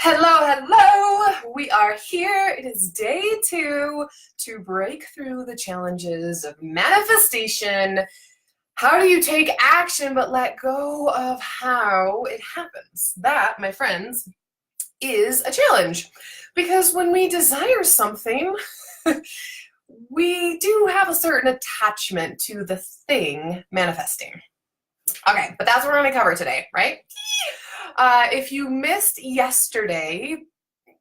Hello, hello! We are here. It is day 2 to break through the challenges of manifestation. How do you take action but let go of how it happens? That, my friends, is a challenge. Because when we desire something, we do have a certain attachment to the thing manifesting. Okay, but that's what we're going to cover today, right? If you missed yesterday,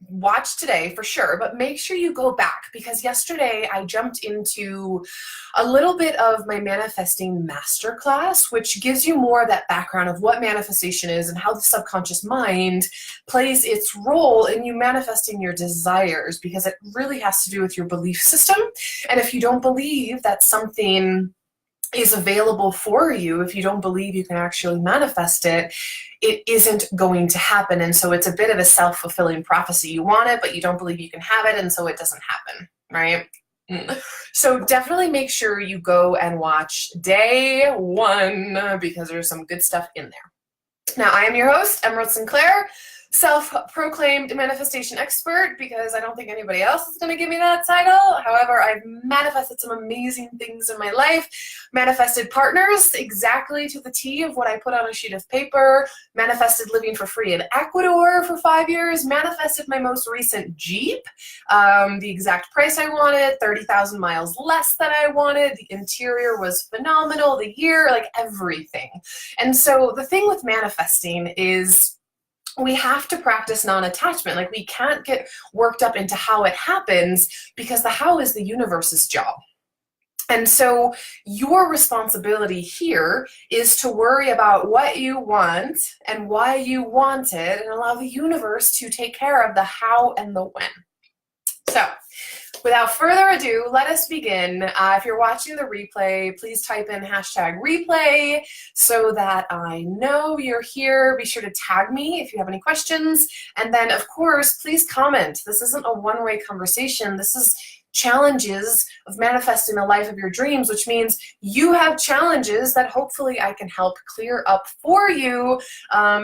watch today for sure, but make sure you go back, because yesterday I jumped into a little bit of my Manifesting Masterclass, which gives you more of that background of what manifestation is and how the subconscious mind plays its role in you manifesting your desires, because it really has to do with your belief system. And if you don't believe that something is available for you, if you don't believe you can actually manifest it, it isn't going to happen. And so it's a bit of a self-fulfilling prophecy. You want it, but you don't believe you can have it, and so it doesn't happen, right? So definitely make sure you go and watch day 1, because there's some good stuff in there. Now, I am your host, Emerald Sinclair, self-proclaimed manifestation expert, because I don't think anybody else is going to give me that title. However, I've manifested some amazing things in my life, manifested partners exactly to the T of what I put on a sheet of paper, manifested living for free in Ecuador for 5 years, manifested my most recent Jeep, the exact price I wanted, 30,000 miles less than I wanted, the interior was phenomenal, the year, like everything. And so the thing with manifesting is we have to practice non-attachment. Like, we can't get worked up into how it happens, because the how is the universe's job. And so your responsibility here is to worry about what you want and why you want it, and allow the universe to take care of the how and the when. So without further ado, let us begin. If you're watching the replay, please type in #replay so that I know you're here. Be sure to tag me if you have any questions. And then, of course, please comment. This isn't a one-way conversation. This is challenges of manifesting the life of your dreams, which means you have challenges that hopefully I can help clear up for you.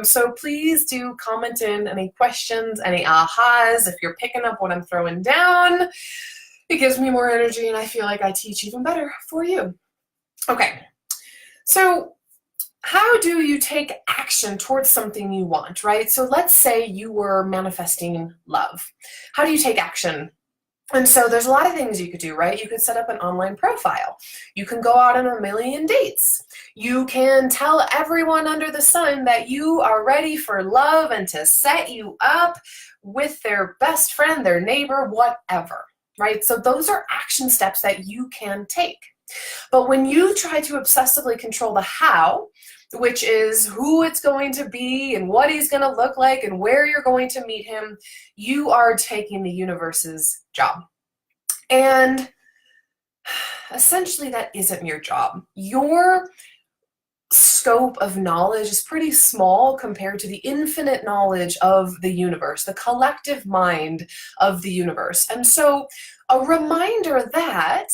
So please do comment in any questions, any ahas. If you're picking up what I'm throwing down, it gives me more energy, and I feel like I teach even better for you. Okay, so how do you take action towards something you want, right? So let's say you were manifesting love. How do you take action? And so there's a lot of things you could do, right? You could set up an online profile. You can go out on a million dates. You can tell everyone under the sun that you are ready for love and to set you up with their best friend, their neighbor, whatever, right? So those are action steps that you can take. But when you try to obsessively control the how, which is who it's going to be and what he's going to look like and where you're going to meet him, you are taking the universe's job. And essentially that isn't your job. Your scope of knowledge is pretty small compared to the infinite knowledge of the universe, the collective mind of the universe. And so a reminder that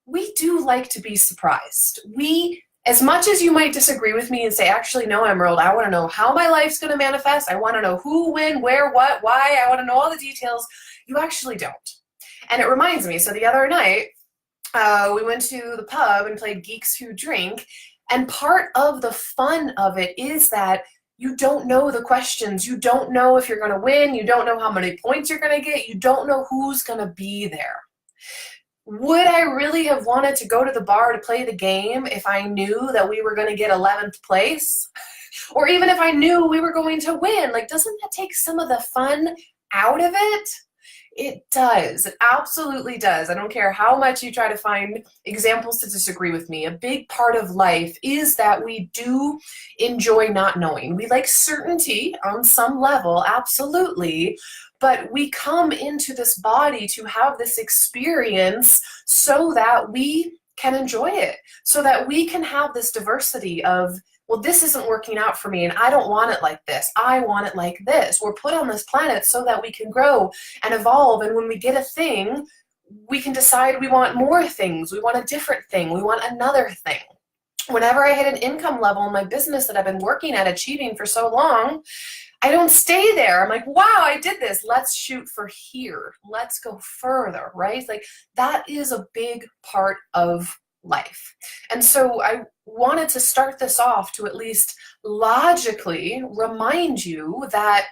we do like to be surprised. As much as you might disagree with me and say, actually, no, Emerald, I want to know how my life's going to manifest. I want to know who, when, where, what, why. I want to know all the details. You actually don't. And it reminds me, so the other night, we went to the pub and played Geeks Who Drink. And part of the fun of it is that you don't know the questions. You don't know if you're going to win. You don't know how many points you're going to get. You don't know who's going to be there. Would I really have wanted to go to the bar to play the game if I knew that we were going to get 11th place? Or even if I knew we were going to win? Like, doesn't that take some of the fun out of it? It does. It absolutely does. I don't care how much you try to find examples to disagree with me. A big part of life is that we do enjoy not knowing. We like certainty on some level, absolutely. But we come into this body to have this experience so that we can enjoy it, so that we can have this diversity of, well, this isn't working out for me and I don't want it like this. I want it like this. We're put on this planet so that we can grow and evolve. And when we get a thing, we can decide we want more things. We want a different thing. We want another thing. Whenever I hit an income level in my business that I've been working at achieving for so long, I don't stay there. I'm like, wow, I did this. Let's shoot for here. Let's go further, right? Like that is a big part of life. And so I wanted to start this off to at least logically remind you that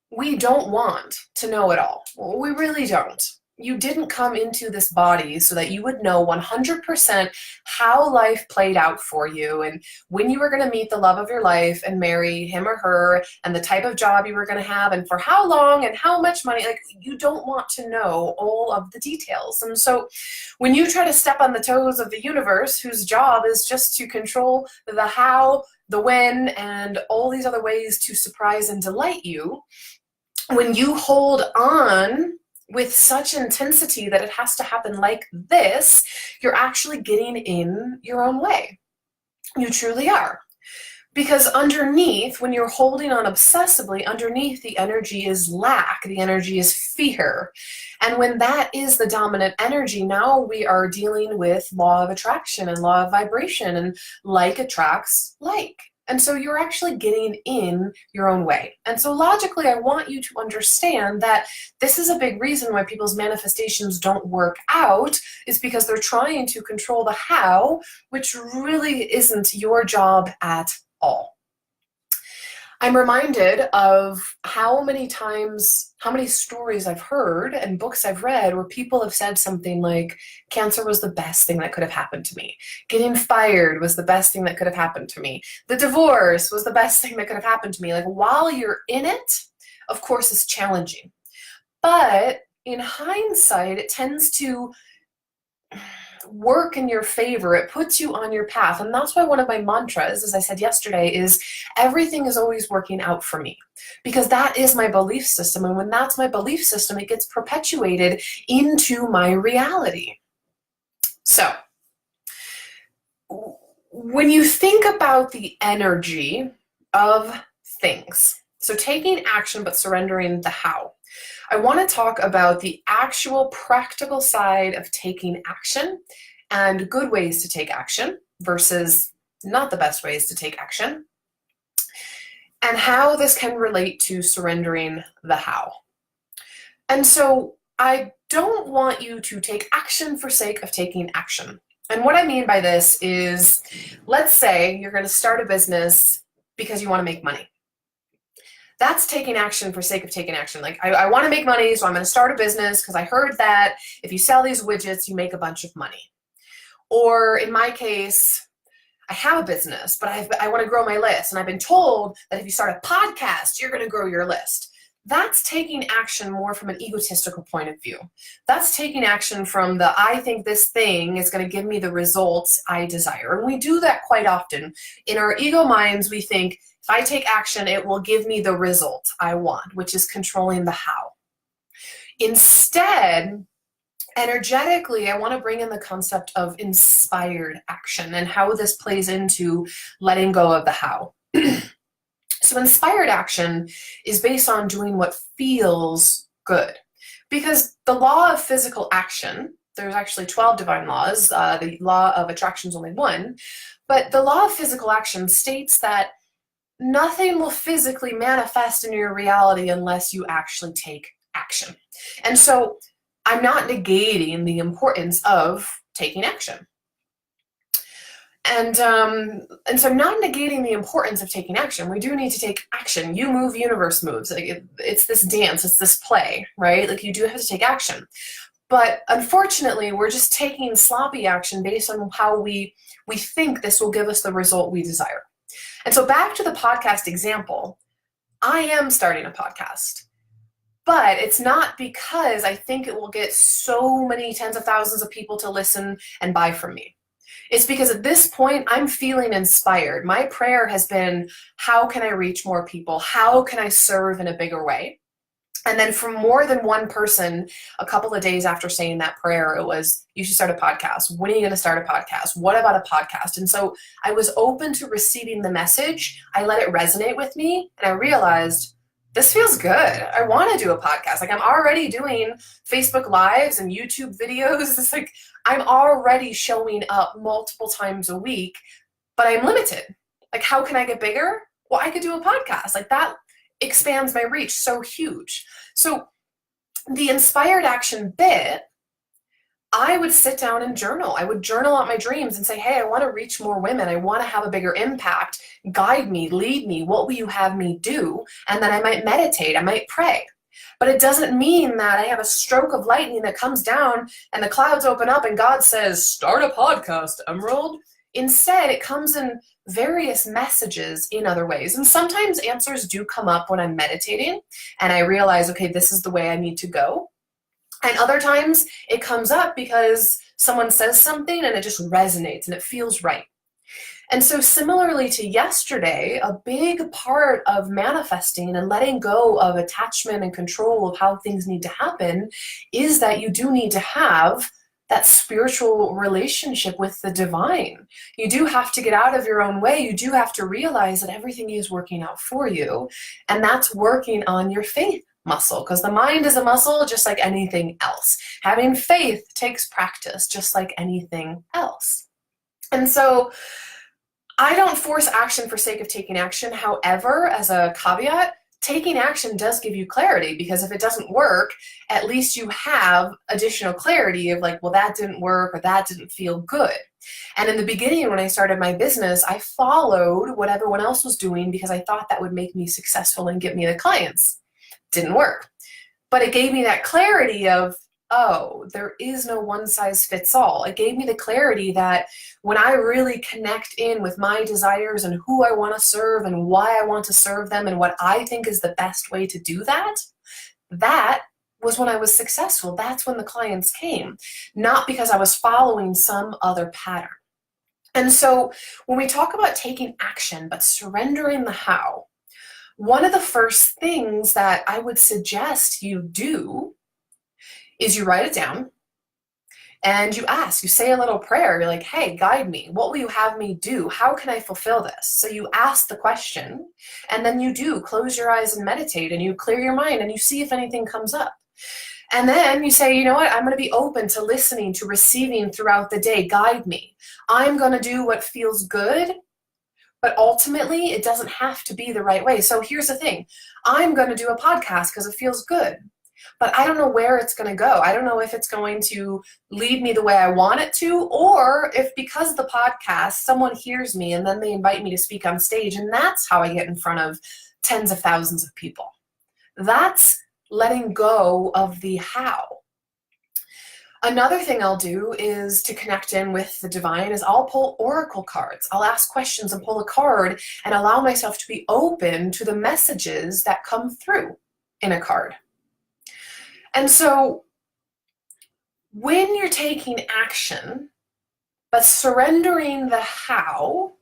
we don't want to know it all. We really don't. You didn't come into this body so that you would know 100% how life played out for you and when you were going to meet the love of your life and marry him or her and the type of job you were going to have and for how long and how much money. Like, you don't want to know all of the details. And so when you try to step on the toes of the universe, whose job is just to control the how, the when, and all these other ways to surprise and delight you, when you hold on with such intensity that it has to happen like this, you're actually getting in your own way. You truly are. Because underneath, when you're holding on obsessively, underneath the energy is lack, the energy is fear. And when that is the dominant energy, now we are dealing with law of attraction and law of vibration, and like attracts like. And so you're actually getting in your own way. And so logically, I want you to understand that this is a big reason why people's manifestations don't work out, is because they're trying to control the how, which really isn't your job at all. I'm reminded of how many times, how many stories I've heard and books I've read where people have said something like, cancer was the best thing that could have happened to me. Getting fired was the best thing that could have happened to me. The divorce was the best thing that could have happened to me. Like, while you're in it, of course, it's challenging. But in hindsight, it tends to work in your favor. It puts you on your path. And that's why one of my mantras, as I said yesterday, is everything is always working out for me, because that is my belief system. And when that's my belief system, it gets perpetuated into my reality. So when you think about the energy of things, so taking action but surrendering the how, I want to talk about the actual practical side of taking action and good ways to take action versus not the best ways to take action, and how this can relate to surrendering the how. And so I don't want you to take action for sake of taking action. And what I mean by this is, let's say you're going to start a business because you want to make money. That's taking action for sake of taking action. Like, I want to make money, so I'm going to start a business because I heard that if you sell these widgets, you make a bunch of money. Or in my case, I have a business, but I want to grow my list. And I've been told that if you start a podcast, you're going to grow your list. That's taking action more from an egotistical point of view. That's taking action from the, I think this thing is going to give me the results I desire. And we do that quite often. In our ego minds, we think, if I take action, it will give me the result I want, which is controlling the how. Instead, energetically, I want to bring in the concept of inspired action and how this plays into letting go of the how. So inspired action is based on doing what feels good. Because the law of physical action, there's actually 12 divine laws. The law of attraction is only one. But the law of physical action states that nothing will physically manifest in your reality unless you actually take action. And so I'm not negating the importance of taking action. And so not negating the importance of taking action. We do need to take action. You move, universe moves. Like it's this dance, it's this play, right? Like you do have to take action. But unfortunately, we're just taking sloppy action based on how we think this will give us the result we desire. And so back to the podcast example, I am starting a podcast. But it's not because I think it will get so many tens of thousands of people to listen and buy from me. It's because at this point, I'm feeling inspired. My prayer has been, how can I reach more people? How can I serve in a bigger way? And then from more than one person, a couple of days after saying that prayer, it was, you should start a podcast. When are you going to start a podcast? What about a podcast? And so I was open to receiving the message. I let it resonate with me. And I realized, this feels good. I want to do a podcast. Like, I'm already doing Facebook Lives and YouTube videos. It's like, I'm already showing up multiple times a week, but I'm limited. Like, how can I get bigger? Well, I could do a podcast. Like, that expands my reach so huge. So the inspired action bit, I would sit down and journal. I would journal out my dreams and say, hey, I want to reach more women. I want to have a bigger impact. Guide me, lead me. What will you have me do? And then I might meditate. I might pray. But it doesn't mean that I have a stroke of lightning that comes down and the clouds open up and God says, start a podcast, Emerald. Instead, it comes in various messages in other ways. And sometimes answers do come up when I'm meditating and I realize, okay, this is the way I need to go. And other times it comes up because someone says something and it just resonates and it feels right. And so similarly to yesterday, a big part of manifesting and letting go of attachment and control of how things need to happen is that you do need to have that spiritual relationship with the divine. You do have to get out of your own way. You do have to realize that everything is working out for you. And that's working on your faith muscle, because the mind is a muscle just like anything else. Having faith takes practice just like anything else. And so I don't force action for sake of taking action. However, as a caveat, taking action does give you clarity, because if it doesn't work, at least you have additional clarity of like, well, that didn't work or that didn't feel good. And in the beginning, when I started my business, I followed what everyone else was doing because I thought that would make me successful and get me the clients. Didn't work. But it gave me that clarity of, oh, there is no one size fits all. It gave me the clarity that when I really connect in with my desires and who I want to serve and why I want to serve them and what I think is the best way to do that, that was when I was successful. That's when the clients came, not because I was following some other pattern. And so when we talk about taking action but surrendering the how, one of the first things that I would suggest you do is you write it down and you ask, you say a little prayer. You're like, hey, guide me. What will you have me do? How can I fulfill this? So you ask the question and then you do close your eyes and meditate and you clear your mind and you see if anything comes up. And then you say, you know what? I'm going to be open to listening, to receiving throughout the day. Guide me. I'm going to do what feels good. But ultimately, it doesn't have to be the right way. So here's the thing. I'm going to do a podcast because it feels good. But I don't know where it's going to go. I don't know if it's going to lead me the way I want it to, or if because of the podcast, someone hears me and then they invite me to speak on stage. And that's how I get in front of tens of thousands of people. That's letting go of the how. Another thing I'll do is to connect in with the divine is I'll pull oracle cards. I'll ask questions and pull a card and allow myself to be open to the messages that come through in a card. And so when you're taking action, but surrendering the how,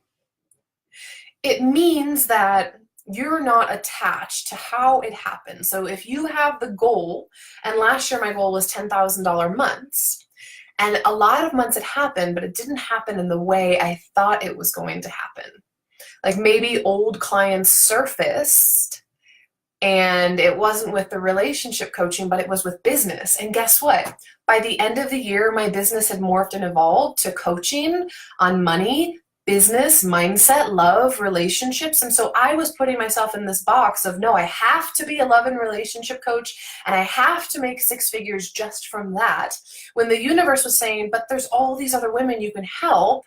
it means that you're not attached to how it happens. So if you have the goal, and last year my goal was $10,000 months, and a lot of months it happened, but it didn't happen in the way I thought it was going to happen. Like maybe old clients surfaced, and it wasn't with the relationship coaching, but it was with business. And guess what? By the end of the year, my business had morphed and evolved to coaching on money, business, mindset, love, relationships. And so I was putting myself in this box of, no, I have to be a love and relationship coach and I have to make 6 figures just from that. When the universe was saying, but there's all these other women you can help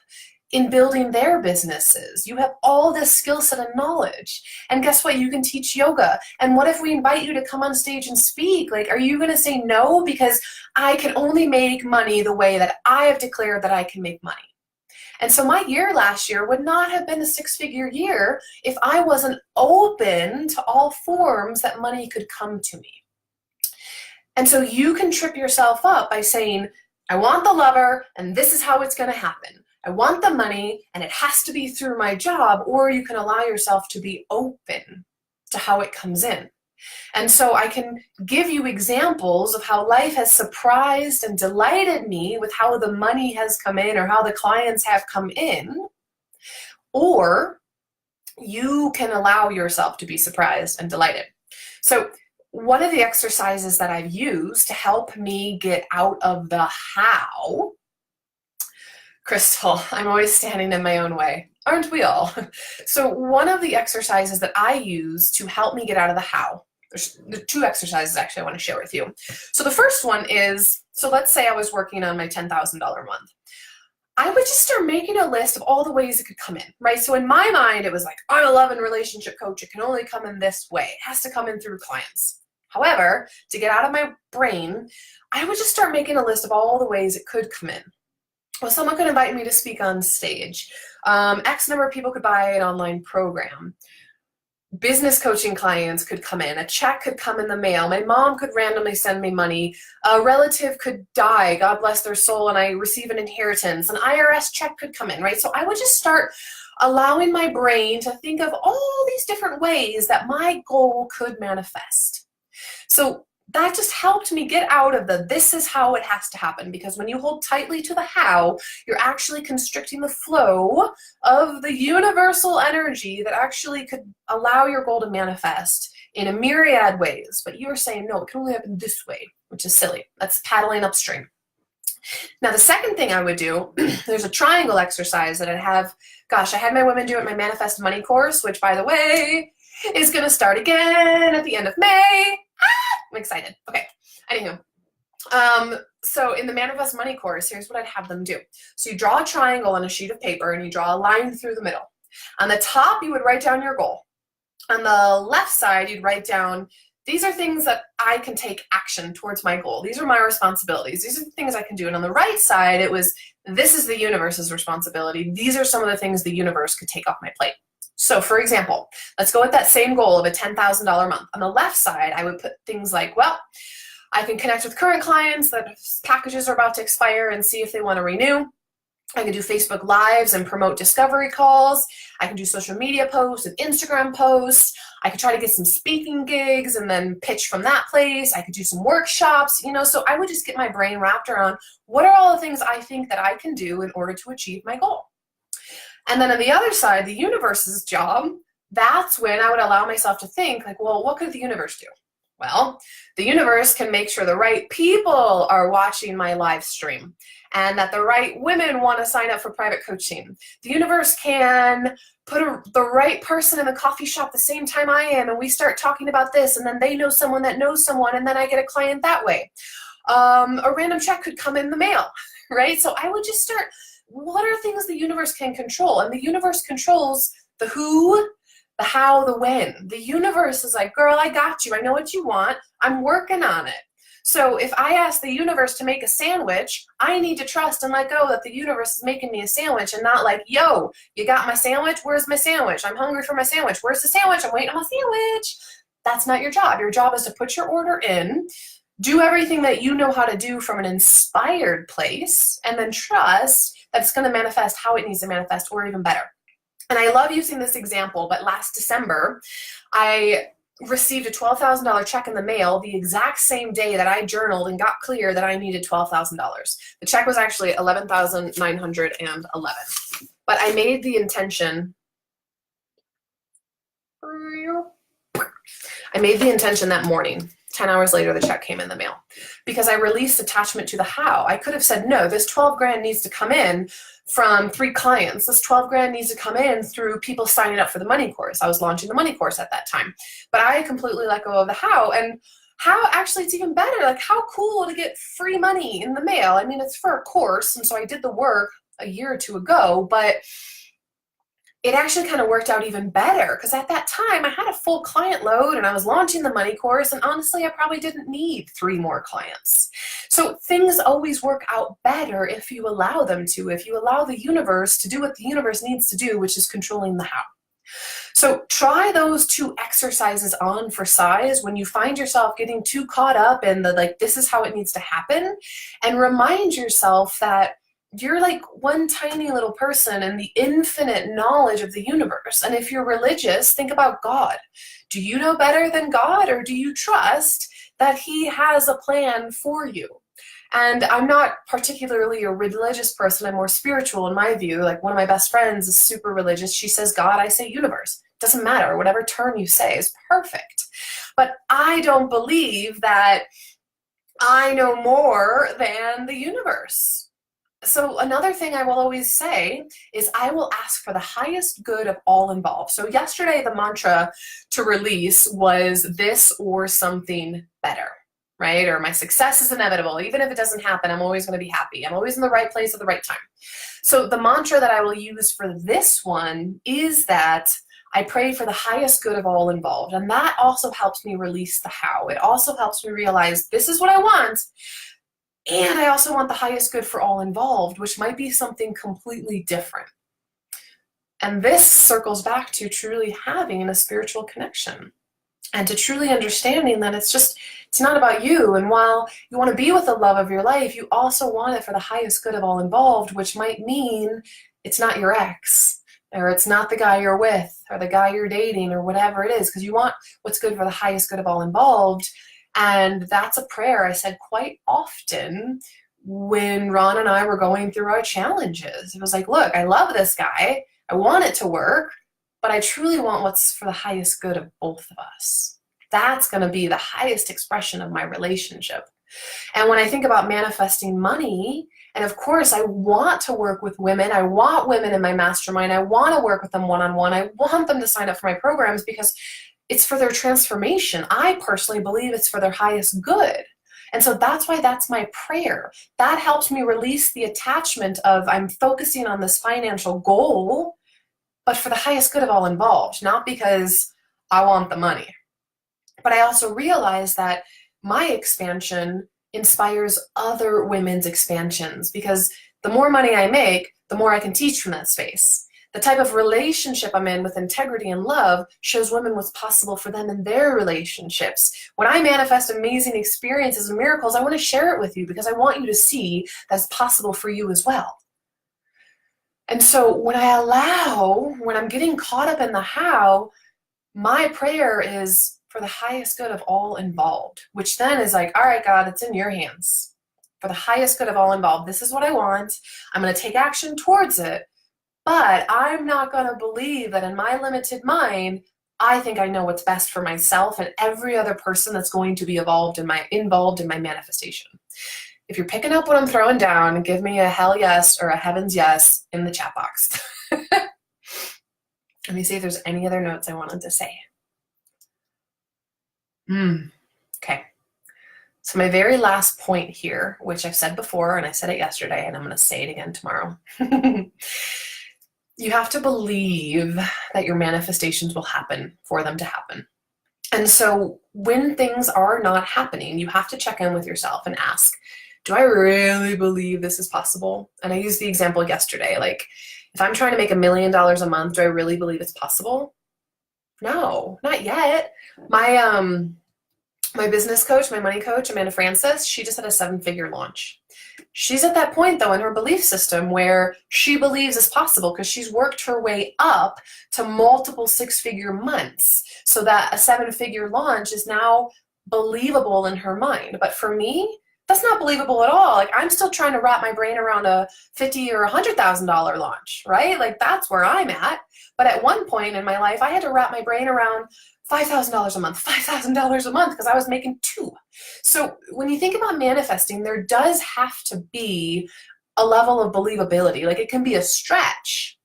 in building their businesses. You have all this skill set and knowledge. And guess what? You can teach yoga. And what if we invite you to come on stage and speak? Like, are you going to say no? Because I can only make money the way that I have declared that I can make money. And so my year last year would not have been a 6-figure year if I wasn't open to all forms that money could come to me. And so you can trip yourself up by saying, I want the lover and this is how it's going to happen. I want the money and it has to be through my job, or you can allow yourself to be open to how it comes in. And so I can give you examples of how life has surprised and delighted me with how the money has come in or how the clients have come in, or you can allow yourself to be surprised and delighted. So one of the exercises that I've used to help me get out of the how, Crystal, I'm always standing in my own way. Aren't we all? So one of the exercises that I use to help me get out of the how, there's two exercises actually I want to share with you. So the first one is, so let's say I was working on my $10,000 month. I would just start making a list of all the ways it could come in, right? So in my mind, it was like, I'm a love and relationship coach. It can only come in this way. It has to come in through clients. However, to get out of my brain, I would just start making a list of all the ways it could come in. Well, someone could invite me to speak on stage. X number of people could buy an online program. Business coaching clients could come in. A check could come in the mail. My mom could randomly send me money. A relative could die, God bless their soul, and I receive an inheritance. An IRS check could come in, right? So I would just start allowing my brain to think of all these different ways that my goal could manifest. So that just helped me get out of the this is how it has to happen, because when you hold tightly to the how, you're actually constricting the flow of the universal energy that actually could allow your goal to manifest in a myriad ways. But you are saying, no, it can only happen this way, which is silly. That's paddling upstream. Now, the second thing I would do, there's a triangle exercise that I had my women do at my Manifest Money course, which, by the way, is going to start again at the end of May. I'm excited. Okay. Anywho, so in the Manifest Money course, here's what I'd have them do. So you draw a triangle on a sheet of paper and you draw a line through the middle. On the top, you would write down your goal. On the left side, you'd write down, these are things that I can take action towards my goal. These are my responsibilities. These are the things I can do. And on the right side, it was, this is the universe's responsibility. These are some of the things the universe could take off my plate. So for example, let's go with that same goal of a $10,000 month. On the left side, I would put things like, well, I can connect with current clients that packages are about to expire and see if they want to renew. I can do Facebook Lives and promote discovery calls. I can do social media posts and Instagram posts. I could try to get some speaking gigs and then pitch from that place. I could do some workshops, so I would just get my brain wrapped around what are all the things I think that I can do in order to achieve my goal. And then on the other side, the universe's job, that's when I would allow myself to think like, well, what could the universe do? Well, the universe can make sure the right people are watching my live stream and that the right women want to sign up for private coaching. The universe can put the right person in the coffee shop the same time I am and we start talking about this and then they know someone that knows someone and then I get a client that way. A random check could come in the mail, right? So I would just start, what are things the universe can control? And the universe controls the who, the how, the when. The universe is like, girl, I got you. I know what you want. I'm working on it. So if I ask the universe to make a sandwich, I need to trust and let go that the universe is making me a sandwich and not like, yo, you got my sandwich? Where's my sandwich? I'm hungry for my sandwich. Where's the sandwich? I'm waiting on my sandwich. That's not your job. Your job is to put your order in, do everything that you know how to do from an inspired place, and then trust that it's going to manifest how it needs to manifest, or even better. And I love using this example, but last December, I received a $12,000 check in the mail the exact same day that I journaled and got clear that I needed $12,000. The check was actually $11,911. But I made the intention, that morning. 10 hours later, the check came in the mail because I released attachment to the how. I could have said, no, this 12 grand needs to come in from 3 clients. This 12 grand needs to come in through people signing up for the money course. I was launching the money course at that time, but I completely let go of the how. And how, actually, it's even better. Like, how cool to get free money in the mail. I mean, it's for a course. And so I did the work a year or two ago, but it actually kind of worked out even better because at that time I had a full client load and I was launching the money course, and honestly, I probably didn't need 3 more clients. So things always work out better if you allow them to, if you allow the universe to do what the universe needs to do, which is controlling the how. So try those 2 exercises on for size when you find yourself getting too caught up in the, like, this is how it needs to happen, and remind yourself that you're like one tiny little person in the infinite knowledge of the universe. And if you're religious, think about God. Do you know better than God, or do you trust that He has a plan for you? And I'm not particularly a religious person. I'm more spiritual in my view. Like, one of my best friends is super religious. She says God, I say universe. Doesn't matter. Whatever term you say is perfect. But I don't believe that I know more than the universe. So another thing I will always say is I will ask for the highest good of all involved. So yesterday, the mantra to release was this or something better, right? Or my success is inevitable. Even if it doesn't happen, I'm always going to be happy. I'm always in the right place at the right time. So the mantra that I will use for this one is that I pray for the highest good of all involved. And that also helps me release the how. It also helps me realize this is what I want. And I also want the highest good for all involved, which might be something completely different. And this circles back to truly having a spiritual connection and to truly understanding that it's not about you. And while you want to be with the love of your life, you also want it for the highest good of all involved, which might mean it's not your ex, or it's not the guy you're with, or the guy you're dating, or whatever it is, because you want what's good for the highest good of all involved. And that's a prayer I said quite often when Ron and I were going through our challenges. It was like, look, I love this guy. I want it to work, but I truly want what's for the highest good of both of us. That's going to be the highest expression of my relationship. And when I think about manifesting money, and of course, I want to work with women. I want women in my mastermind. I want to work with them one-on-one. I want them to sign up for my programs because it's for their transformation. I personally believe it's for their highest good. And so that's why that's my prayer. That helps me release the attachment of I'm focusing on this financial goal, but for the highest good of all involved, not because I want the money. But I also realize that my expansion inspires other women's expansions, because the more money I make, the more I can teach from that space. The type of relationship I'm in with integrity and love shows women what's possible for them in their relationships. When I manifest amazing experiences and miracles, I want to share it with you because I want you to see that's possible for you as well. And so when I'm getting caught up in the how, my prayer is for the highest good of all involved, which then is like, all right, God, it's in your hands. For the highest good of all involved, this is what I want. I'm going to take action towards it. But I'm not going to believe that in my limited mind, I think I know what's best for myself and every other person that's going to be involved in my manifestation. If you're picking up what I'm throwing down, give me a hell yes or a heavens yes in the chat box. Let me see if there's any other notes I wanted to say. Okay. So my very last point here, which I've said before, and I said it yesterday, and I'm going to say it again tomorrow. You have to believe that your manifestations will happen for them to happen. And so when things are not happening, you have to check in with yourself and ask, do I really believe this is possible? And I used the example yesterday, like if I'm trying to make $1 million a month, do I really believe it's possible? No, not yet. My business coach, my money coach, Amanda Francis, she just had a 7-figure launch. She's at that point, though, in her belief system where she believes it's possible because she's worked her way up to multiple 6-figure months so that a 7-figure launch is now believable in her mind. But for me, that's not believable at all. Like, I'm still trying to wrap my brain around a $50,000 or $100,000 launch, right? Like, that's where I'm at. But at one point in my life, I had to wrap my brain around $5,000 a month, $5,000 a month, because I was making 2. So when you think about manifesting, there does have to be a level of believability. Like, it can be a stretch,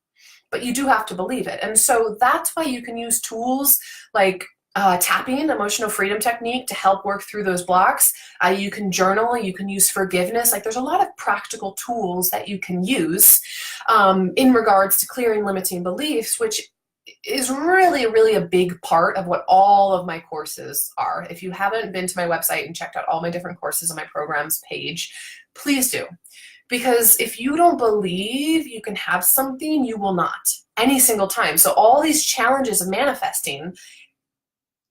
but you do have to believe it. And so that's why you can use tools like tapping, emotional freedom technique, to help work through those blocks. You can journal, you can use forgiveness. Like, there's a lot of practical tools that you can use in regards to clearing limiting beliefs, which is really, really a big part of what all of my courses are. If you haven't been to my website and checked out all my different courses on my programs page, please do. Because if you don't believe you can have something, you will not, any single time. So all these challenges of manifesting,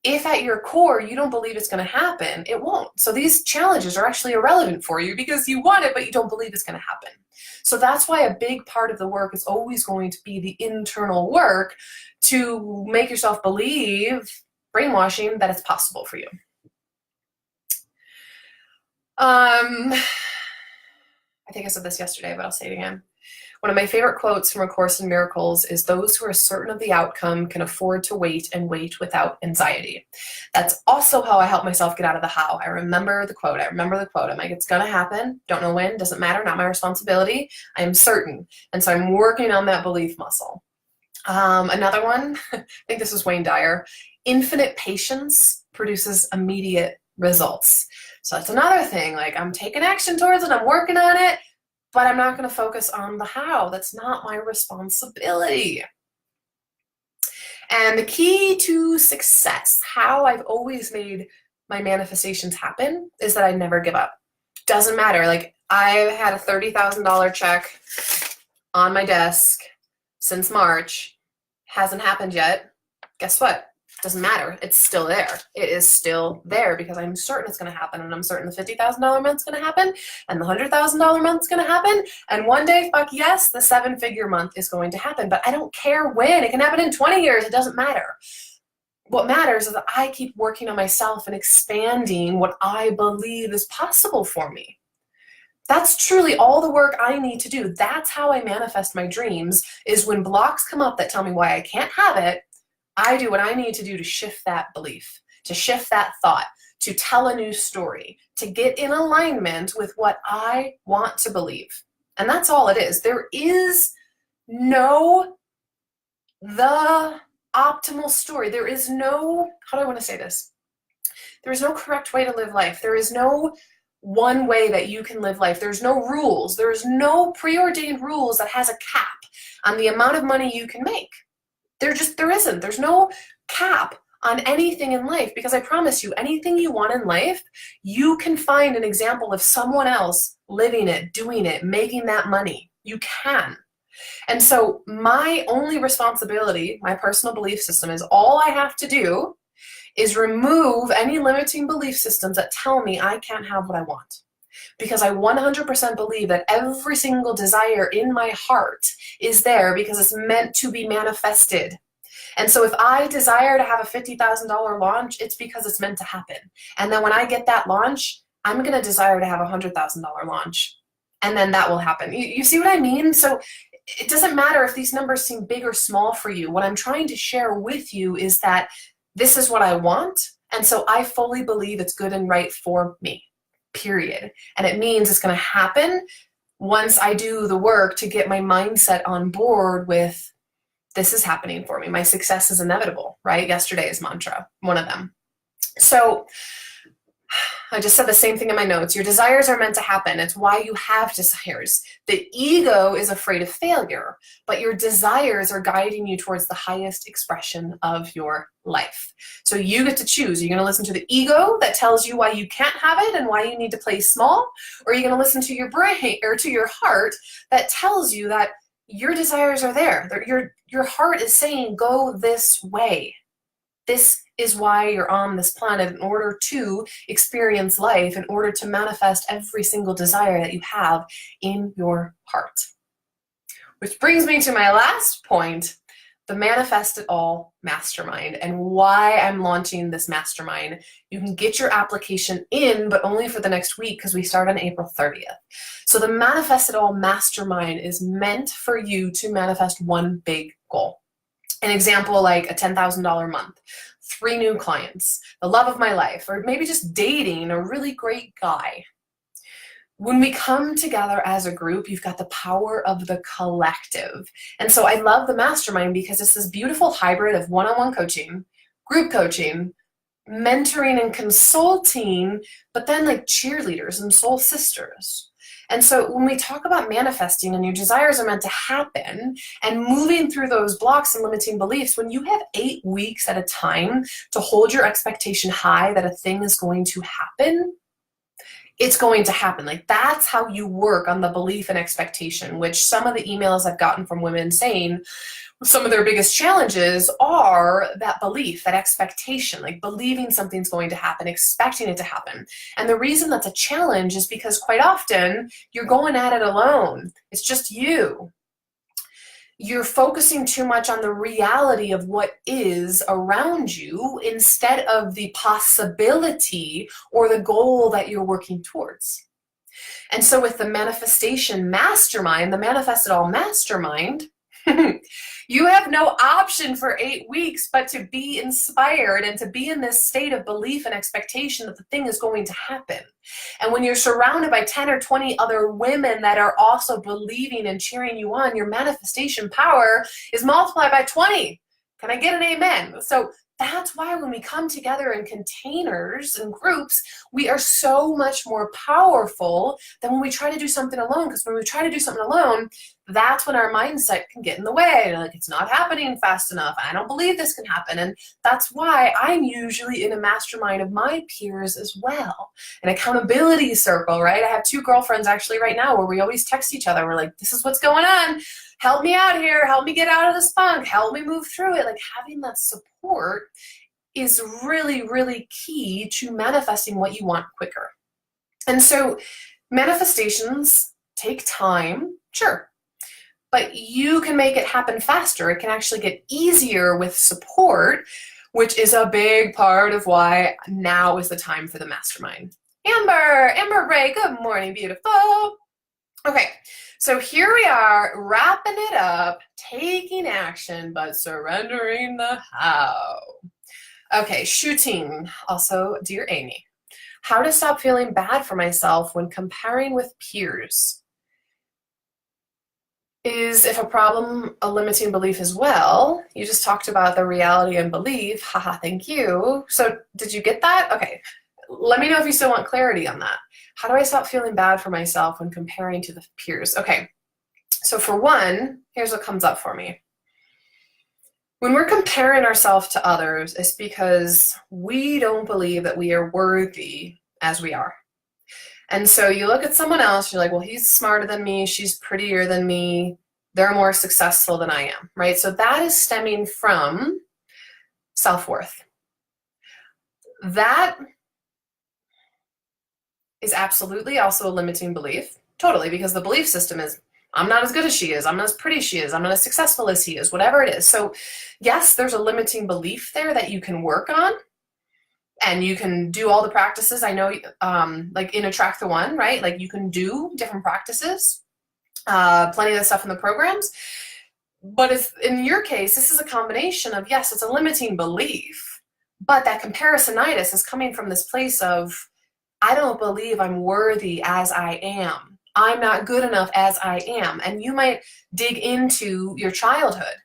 if at your core you don't believe it's going to happen, it won't. So these challenges are actually irrelevant for you because you want it, but you don't believe it's going to happen. So that's why a big part of the work is always going to be the internal work to make yourself believe, brainwashing, that it's possible for you. I think I said this yesterday, but I'll say it again. One of my favorite quotes from A Course in Miracles is, "Those who are certain of the outcome can afford to wait and wait without anxiety." That's also how I help myself get out of the how. I remember the quote. I'm like, it's going to happen. Don't know when. Doesn't matter. Not my responsibility. I am certain. And so I'm working on that belief muscle. Another one, I think this was Wayne Dyer, infinite patience produces immediate results. So that's another thing. Like, I'm taking action towards it. I'm working on it. But I'm not going to focus on the how. That's not my responsibility. And the key to success, how I've always made my manifestations happen, is that I never give up. Doesn't matter. Like, I've had a $30,000 check on my desk since March. Hasn't happened yet. Guess what? Doesn't matter. It's still there. It is still there because I'm certain it's going to happen, and I'm certain the $50,000 month's going to happen, and the $100,000 month's going to happen, and one day, fuck yes, the 7-figure month is going to happen. But I don't care when. It can happen in 20 years. It doesn't matter. What matters is that I keep working on myself and expanding what I believe is possible for me. That's truly all the work I need to do. That's how I manifest my dreams, is when blocks come up that tell me why I can't have it, I do what I need to do to shift that belief, to shift that thought, to tell a new story, to get in alignment with what I want to believe. And that's all it is. There is no the optimal story. There is no, how do I want to say this? There is no correct way to live life. There is no one way that you can live life. There's no rules. There's no preordained rules that has a cap on the amount of money you can make. There isn't. There's no cap on anything in life, because I promise you, anything you want in life, you can find an example of someone else living it, doing it, making that money. You can. And so my only responsibility, my personal belief system, is all I have to do is remove any limiting belief systems that tell me I can't have what I want. Because I 100% believe that every single desire in my heart is there because it's meant to be manifested. And so if I desire to have a $50,000 launch, it's because it's meant to happen. And then when I get that launch, I'm going to desire to have a $100,000 launch. And then that will happen. You see what I mean? So it doesn't matter if these numbers seem big or small for you. What I'm trying to share with you is that this is what I want. And so I fully believe it's good and right for me. Period. And it means it's going to happen once I do the work to get my mindset on board with, this is happening for me. My success is inevitable, right? Yesterday's mantra, one of them. So I just said the same thing in my notes. Your desires are meant to happen. It's why you have desires. The ego is afraid of failure, but your desires are guiding you towards the highest expression of your life. So you get to choose. You're going to listen to the ego that tells you why you can't have it and why you need to play small, or you're going to listen to your brain or to your heart that tells you that your desires are there. Your heart is saying, go this way. This is why you're on this planet, in order to experience life, in order to manifest every single desire that you have in your heart. Which brings me to my last point, the Manifest It All Mastermind, and why I'm launching this mastermind. You can get your application in, but only for the next week, because we start on April 30th. So the Manifest It All Mastermind is meant for you to manifest one big goal. An example, like a $10,000 month, 3 new clients, the love of my life, or maybe just dating a really great guy. When we come together as a group, you've got the power of the collective. And so I love the mastermind because it's this beautiful hybrid of one-on-one coaching, group coaching, mentoring and consulting, but then like cheerleaders and soul sisters. And so when we talk about manifesting and your desires are meant to happen and moving through those blocks and limiting beliefs, when you have 8 weeks at a time to hold your expectation high that a thing is going to happen, it's going to happen. Like, that's how you work on the belief and expectation, which some of the emails I've gotten from women saying some of their biggest challenges are that belief, that expectation, like believing something's going to happen, expecting it to happen. And the reason that's a challenge is because quite often you're going at it alone. It's just you. You're focusing too much on the reality of what is around you instead of the possibility or the goal that you're working towards. And so with the Manifestation Mastermind, the Manifest It All Mastermind, you have no option for 8 weeks but to be inspired and to be in this state of belief and expectation that the thing is going to happen. And when you're surrounded by 10 or 20 other women that are also believing and cheering you on, your manifestation power is multiplied by 20. Can I get an amen? So that's why when we come together in containers and groups, we are so much more powerful than when we try to do something alone. Because when we try to do something alone, that's when our mindset can get in the way. Like, it's not happening fast enough. I don't believe this can happen. And that's why I'm usually in a mastermind of my peers as well. An accountability circle, right? I have 2 girlfriends actually right now where we always text each other. We're like, this is what's going on. Help me out here. Help me get out of this funk. Help me move through it. Like, having that support is really, really key to manifesting what you want quicker. And so manifestations take time, sure, but you can make it happen faster. It can actually get easier with support, which is a big part of why now is the time for the mastermind. Amber Ray, good morning, beautiful. Okay, so here we are, wrapping it up, taking action, but surrendering the how. Okay, shooting. Also, dear Amy, how to stop feeling bad for myself when comparing with peers. Is if a problem a limiting belief as well? You just talked about the reality and belief. Haha, thank you. So did you get that? Okay, let me know if you still want clarity on that. How do I stop feeling bad for myself when comparing to the peers? Okay, so for one, here's what comes up for me. When we're comparing ourselves to others, it's because we don't believe that we are worthy as we are. And so you look at someone else, you're like, well, he's smarter than me, she's prettier than me, they're more successful than I am, right? So that is stemming from self-worth. That is absolutely also a limiting belief, totally, because the belief system is, I'm not as good as she is, I'm not as pretty as she is, I'm not as successful as he is, whatever it is. So yes, there's a limiting belief there that you can work on, and you can do all the practices. I know, like in Attract the One, right? Like you can do different practices, plenty of the stuff in the programs. But if, in your case, this is a combination of, yes, it's a limiting belief, but that comparisonitis is coming from this place of, I don't believe I'm worthy as I am. I'm not good enough as I am. And you might dig into your childhood.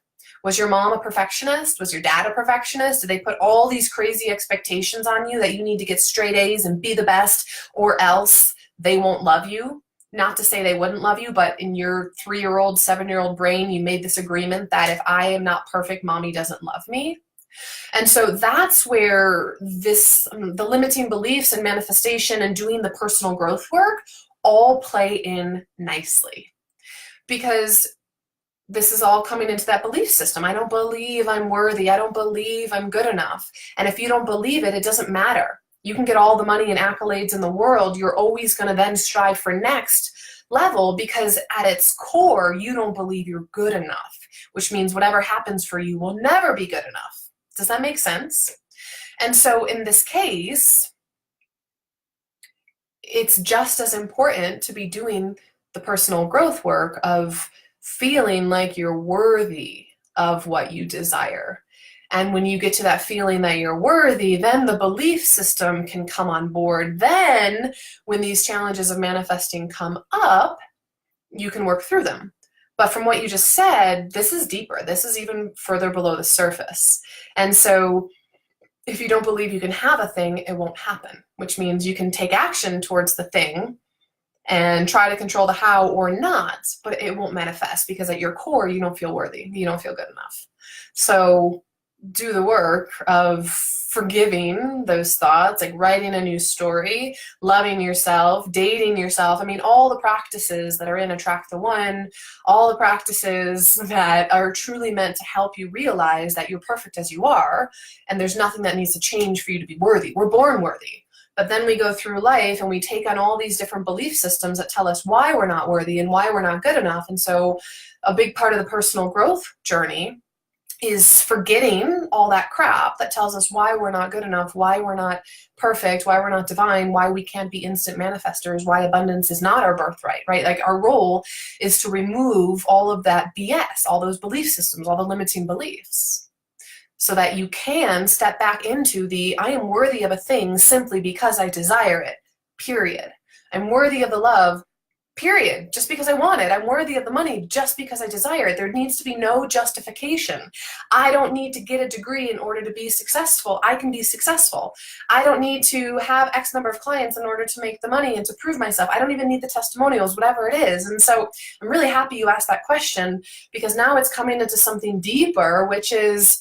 Was your mom a perfectionist? Was your dad a perfectionist? Did they put all these crazy expectations on you that you need to get straight A's and be the best, or else they won't love you? Not to say they wouldn't love you, but in your 3-year-old, 7-year-old brain, you made this agreement that if I am not perfect, mommy doesn't love me. And so that's where this, the limiting beliefs and manifestation and doing the personal growth work all play in nicely. Because this is all coming into that belief system. I don't believe I'm worthy. I don't believe I'm good enough. And if you don't believe it, it doesn't matter. You can get all the money and accolades in the world. You're always going to then strive for next level, because at its core, you don't believe you're good enough, which means whatever happens for you will never be good enough. Does that make sense? And so in this case, it's just as important to be doing the personal growth work of feeling like you're worthy of what you desire. And when you get to that feeling that you're worthy, then the belief system can come on board. Then when these challenges of manifesting come up, you can work through them. But from what you just said, this is deeper. This is even further below the surface. And so if you don't believe you can have a thing, it won't happen, which means you can take action towards the thing and try to control the how or not, but it won't manifest because at your core, you don't feel worthy. You don't feel good enough. So do the work of forgiving those thoughts, like writing a new story, loving yourself, dating yourself. I mean, all the practices that are in Attract the One, all the practices that are truly meant to help you realize that you're perfect as you are, and there's nothing that needs to change for you to be worthy. We're born worthy. But then we go through life and we take on all these different belief systems that tell us why we're not worthy and why we're not good enough. And so a big part of the personal growth journey is forgetting all that crap that tells us why we're not good enough, why we're not perfect, why we're not divine, why we can't be instant manifestors, why abundance is not our birthright, right? Like our role is to remove all of that BS, all those belief systems, all the limiting beliefs, so that you can step back into the I am worthy of a thing simply because I desire it, period. I'm worthy of the love, period, just because I want it. I'm worthy of the money just because I desire it. There needs to be no justification. I don't need to get a degree in order to be successful. I can be successful. I don't need to have X number of clients in order to make the money and to prove myself. I don't even need the testimonials, whatever it is. And so I'm really happy you asked that question, because now it's coming into something deeper, which is,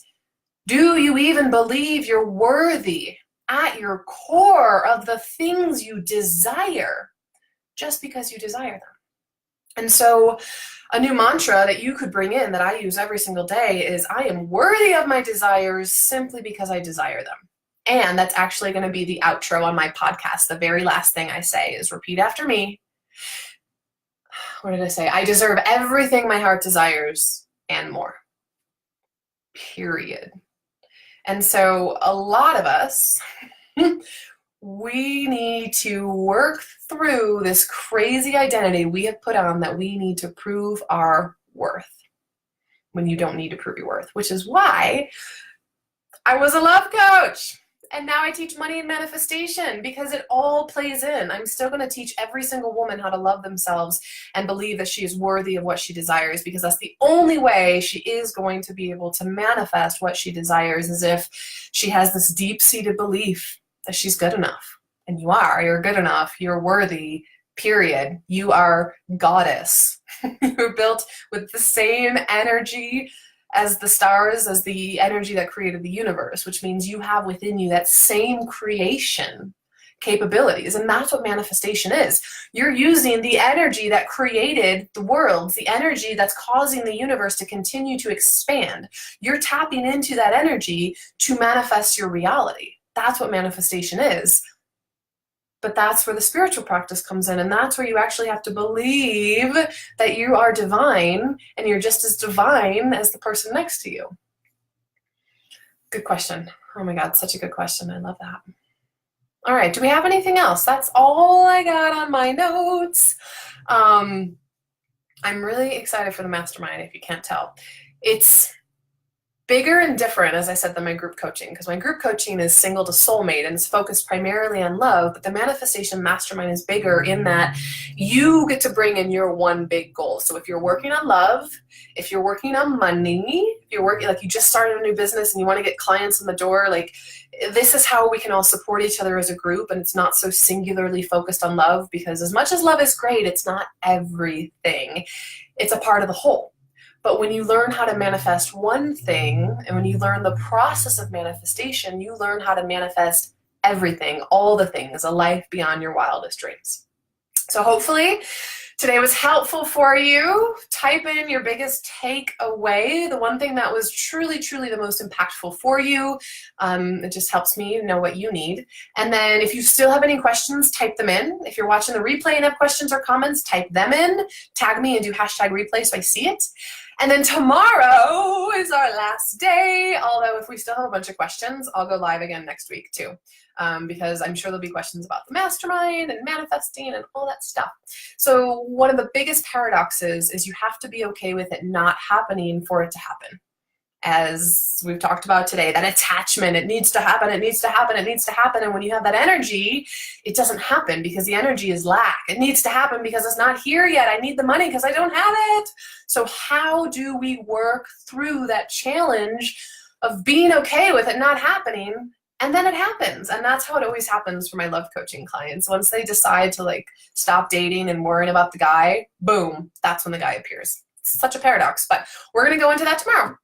do you even believe you're worthy at your core of the things you desire just because you desire them? And so a new mantra that you could bring in that I use every single day is, I am worthy of my desires simply because I desire them. And that's actually going to be the outro on my podcast. The very last thing I say is, repeat after me. What did I say? I deserve everything my heart desires and more. Period. And so a lot of us, we need to work through this crazy identity we have put on that we need to prove our worth, when you don't need to prove your worth, which is why I was a love coach. And now I teach money and manifestation, because it all plays in. I'm still going to teach every single woman how to love themselves and believe that she is worthy of what she desires, because that's the only way she is going to be able to manifest what she desires, is if she has this deep-seated belief that she's good enough. And you are. You're good enough. You're worthy, period. You are goddess. You're built with the same energy as the stars, as the energy that created the universe, which means you have within you that same creation capabilities. And that's what manifestation is. You're using the energy that created the worlds, the energy that's causing the universe to continue to expand. You're tapping into that energy to manifest your reality. That's what manifestation is. But that's where the spiritual practice comes in, and that's where you actually have to believe that you are divine, and you're just as divine as the person next to you. Good question. Oh my God, such a good question. I love that. All right, do we have anything else? That's all I got on my notes. I'm really excited for the mastermind, if you can't tell. It's bigger and different, as I said, than my group coaching, because my group coaching is single to soulmate and it's focused primarily on love, but the manifestation mastermind is bigger in that you get to bring in your one big goal. So if you're working on love, if you're working on money, if you're working, like you just started a new business and you want to get clients in the door, like this is how we can all support each other as a group, and it's not so singularly focused on love, because as much as love is great, it's not everything. It's a part of the whole. But when you learn how to manifest one thing, and when you learn the process of manifestation, you learn how to manifest everything, all the things, a life beyond your wildest dreams. So hopefully today was helpful for you. Type in your biggest takeaway, the one thing that was truly, truly the most impactful for you. It just helps me know what you need. And then if you still have any questions, type them in. If you're watching the replay and have questions or comments, type them in. Tag me and do #replay so I see it. And then tomorrow is our last day, although if we still have a bunch of questions, I'll go live again next week too, because I'm sure there'll be questions about the mastermind and manifesting and all that stuff. So one of the biggest paradoxes is you have to be okay with it not happening for it to happen. As we've talked about today, that attachment, it needs to happen, it needs to happen, it needs to happen. And when you have that energy, it doesn't happen because the energy is lack. It needs to happen because it's not here yet. I need the money because I don't have it. So how do we work through that challenge of being okay with it not happening? And then it happens. And that's how it always happens for my love coaching clients. Once they decide to like stop dating and worrying about the guy, boom, that's when the guy appears. It's such a paradox, but we're going to go into that tomorrow.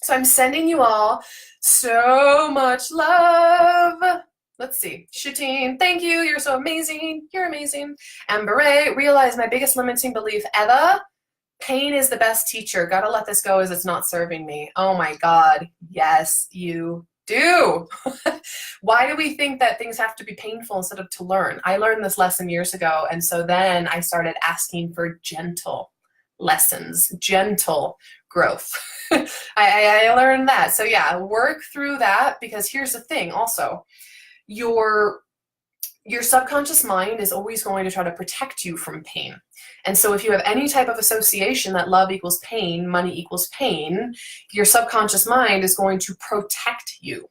So I'm sending you all so much love. Let's see. Shooting, thank you. You're so amazing. You're amazing. And Beret, realize my biggest limiting belief ever. Pain is the best teacher. Gotta let this go as it's not serving me. Oh my God. Yes, you do. Why do we think that things have to be painful instead of to learn? I learned this lesson years ago. And so then I started asking for gentle lessons, gentle growth. I learned that. So yeah, work through that, because here's the thing also, your subconscious mind is always going to try to protect you from pain. And so if you have any type of association that love equals pain, money equals pain, your subconscious mind is going to protect you,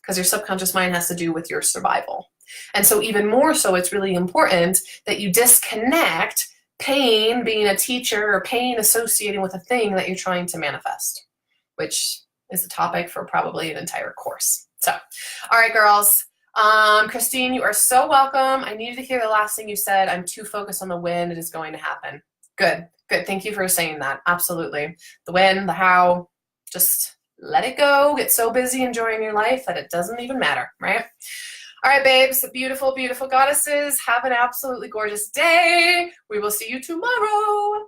because your subconscious mind has to do with your survival. And so even more so, it's really important that you disconnect pain being a teacher or pain associating with a thing that you're trying to manifest, which is a topic for probably an entire course. So, all right, girls. Christine, you are so welcome. I needed to hear the last thing you said. I'm too focused on the when it is going to happen. Good, good. Thank you for saying that. Absolutely. The when, the how, just let it go. Get so busy enjoying your life that it doesn't even matter, right? All right, babes, beautiful, beautiful goddesses. Have an absolutely gorgeous day. We will see you tomorrow.